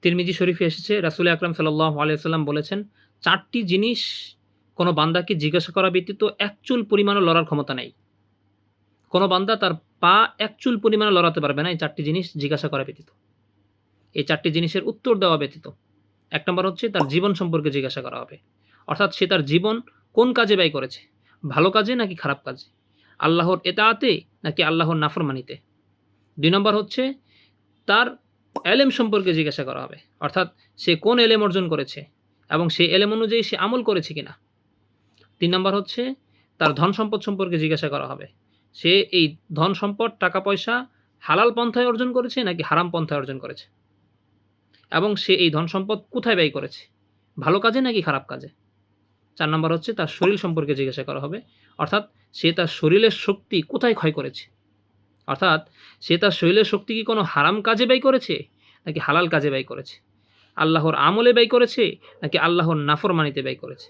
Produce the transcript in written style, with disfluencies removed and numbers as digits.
তিরমিজি শরীফে এসেছে রাসূল আকরাম সাল্লাল্লাহু আলাইহি ওয়াসাল্লাম বলেছেন, ৪টি জিনিস কোন বান্দাকে জিজ্ঞাসা করা ব্যতীত এক চুল পরিমাণও লড়ার ক্ষমতা নাই। কোন বান্দা তার পা এক চুল পরিমাণও লড়াতে পারবে না এই ৪টি জিনিস জিজ্ঞাসা করা ব্যতীত। এই ৪টি জিনিসের উত্তর দেওয়া ব্যতীত। ১ নম্বর হচ্ছে তার জীবন সম্পর্কে জিজ্ঞাসা করা হবে। অর্থাৎ সে তার জীবন কোন কাজে ব্যয় করেছে? ভালো কাজে নাকি খারাপ কাজে? আল্লাহর এতাআতে নাকি আল্লাহর নাফরমানিতে? ২ নম্বর হচ্ছে তার এলেম সম্পর্কে জিজ্ঞাসা করা হবে। অর্থাৎ সে কোন এলেম অর্জন করেছে এবং সেই এলেম অনুযায়ী সে আমল করেছে কিনা? ৩ নম্বর হচ্ছে তার ধন সম্পদ সম্পর্কে জিজ্ঞাসা করা হবে। সে এই ধন সম্পদ, টাকা পয়সা হালাল পন্থায় অর্জন করেছে নাকি হারাম পন্থায় অর্জন করেছে? এবং সে এই ধন সম্পদ কোথায় ব্যয় করেছে? ভালো কাজে নাকি খারাপ কাজে? ৪ নম্বর হচ্ছে তার শরীর সম্পর্কে জিজ্ঞাসা করা হবে। অর্থাৎ সে তার শরীরের শক্তি কোথায় ক্ষয় করেছে? অর্থাৎ সে তার শরীরের শক্তি কি কোনো হারাম কাজে ব্যয় করেছে নাকি হালাল কাজে ব্যয় করেছে? আল্লাহর আমলে ব্যয় করেছে নাকি আল্লাহর নাফরমানিতে ব্যয় করেছে?